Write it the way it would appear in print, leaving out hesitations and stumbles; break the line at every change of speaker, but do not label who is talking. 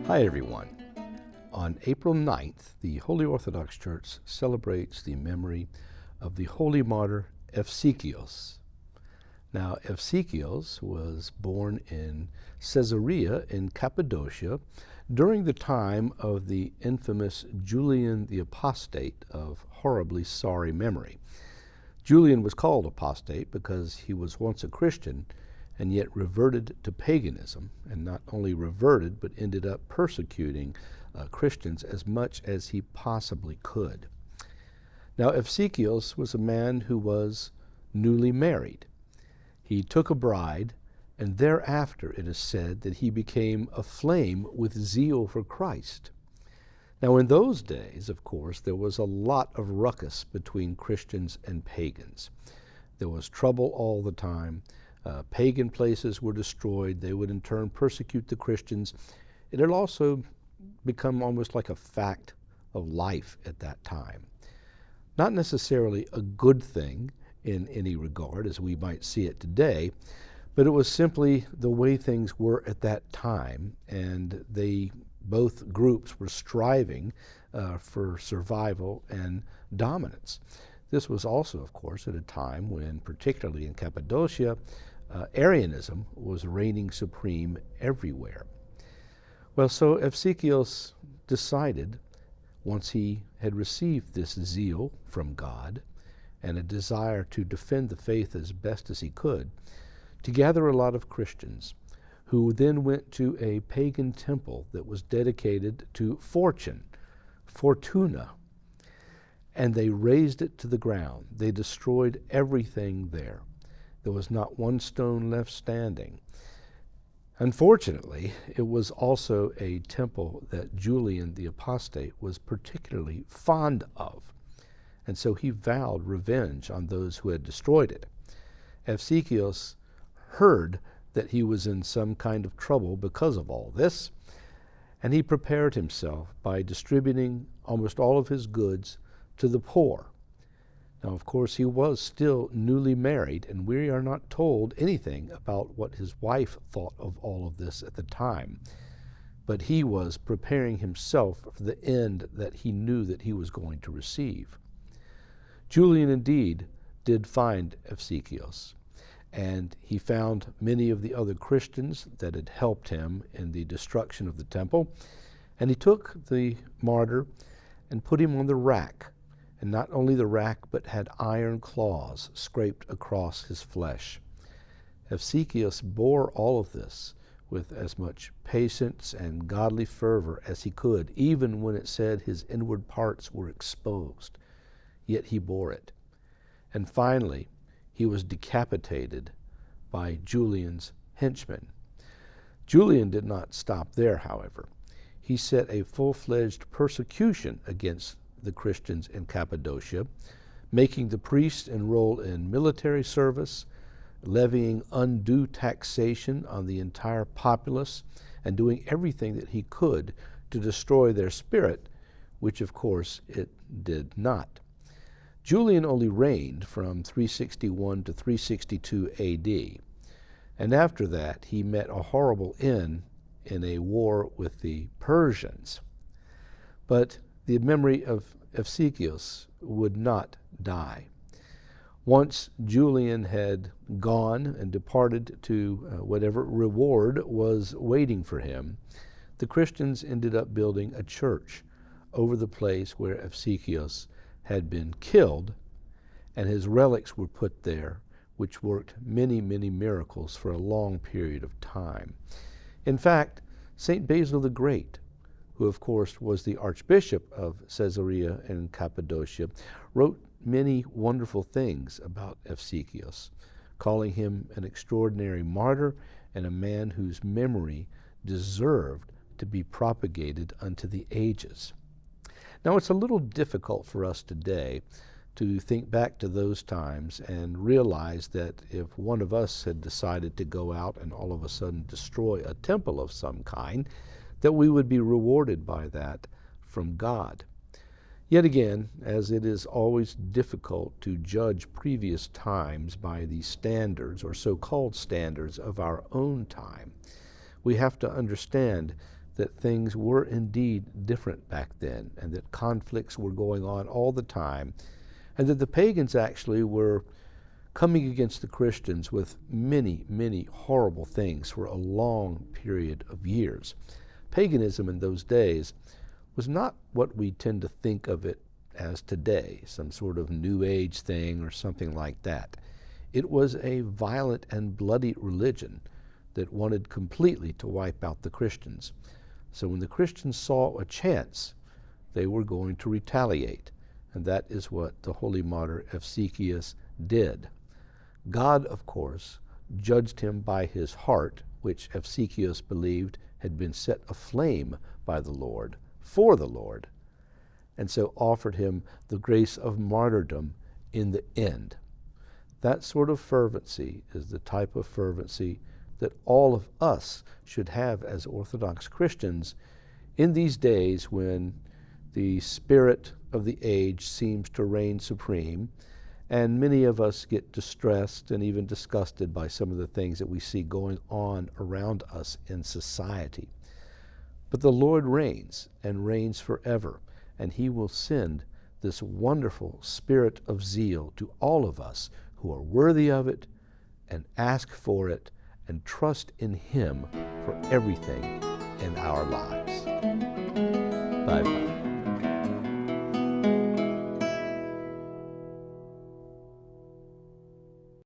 Hi everyone. On April 9th, the Holy Orthodox Church celebrates the memory of the holy martyr Eupsychios. Now, Eupsychios was born in Caesarea in Cappadocia during the time of the infamous Julian the Apostate of horribly sorry memory. Julian was called apostate because he was once a Christian and yet reverted to paganism, and not only reverted, but ended up persecuting Christians as much as he possibly could. Now, Eupsychios was a man who was newly married. He took a bride, and thereafter it is said that he became aflame with zeal for Christ. Now, in those days, of course, there was a lot of ruckus between Christians and pagans. There was trouble all the time. Pagan places were destroyed. They would in turn persecute the Christians. It had also become almost like a fact of life at that time. Not necessarily a good thing in any regard as we might see it today, but it was simply the way things were at that time, and both groups were striving for survival and dominance. This was also, of course, at a time when, particularly in Cappadocia, Arianism was reigning supreme everywhere. Well, so Eupsychios decided, once he had received this zeal from God and a desire to defend the faith as best as he could, to gather a lot of Christians who then went to a pagan temple that was dedicated to Fortuna, and they razed it to the ground. They destroyed everything there. There was not one stone left standing. Unfortunately, it was also a temple that Julian the Apostate was particularly fond of, and so he vowed revenge on those who had destroyed it. Eupsychios heard that he was in some kind of trouble because of all this, and he prepared himself by distributing almost all of his goods to the poor. Now, of course, he was still newly married, and we are not told anything about what his wife thought of all of this at the time. But he was preparing himself for the end that he knew that he was going to receive. Julian indeed did find Eupsychios, and he found many of the other Christians that had helped him in the destruction of the temple, and he took the martyr and put him on the rack. And not only the rack, but had iron claws scraped across his flesh. Eupsychios bore all of this with as much patience and godly fervor as he could, even when it said his inward parts were exposed. Yet he bore it. And finally, he was decapitated by Julian's henchmen. Julian did not stop there, however. He set a full-fledged persecution against the Christians in Cappadocia, making the priests enroll in military service, levying undue taxation on the entire populace, and doing everything that he could to destroy their spirit, which of course it did not. Julian only reigned from 361 to 362 AD, and after that he met a horrible end in a war with the Persians. But the memory of Eupsychios would not die. Once Julian had gone and departed to whatever reward was waiting for him, the Christians ended up building a church over the place where Eupsychios had been killed, and his relics were put there, which worked many, many miracles for a long period of time. In fact, St. Basil the Great, who of course was the Archbishop of Caesarea and Cappadocia, wrote many wonderful things about Eupsychios, calling him an extraordinary martyr and a man whose memory deserved to be propagated unto the ages. Now, it's a little difficult for us today to think back to those times and realize that if one of us had decided to go out and all of a sudden destroy a temple of some kind, that we would be rewarded by that from God. Yet again, as it is always difficult to judge previous times by the standards or so-called standards of our own time, we have to understand that things were indeed different back then, and that conflicts were going on all the time, and that the pagans actually were coming against the Christians with many, many horrible things for a long period of years. Paganism in those days was not what we tend to think of it as today, some sort of New Age thing or something like that. It was a violent and bloody religion that wanted completely to wipe out the Christians. So when the Christians saw a chance, they were going to retaliate. And that is what the holy martyr Eupsychios did. God, of course, judged him by his heart, which Eupsychios believed had been set aflame by the Lord, for the Lord, and so offered him the grace of martyrdom in the end. That sort of fervency is the type of fervency that all of us should have as Orthodox Christians in these days when the spirit of the age seems to reign supreme, and many of us get distressed and even disgusted by some of the things that we see going on around us in society. But the Lord reigns and reigns forever, and he will send this wonderful spirit of zeal to all of us who are worthy of it and ask for it and trust in him for everything in our lives. Bye-bye.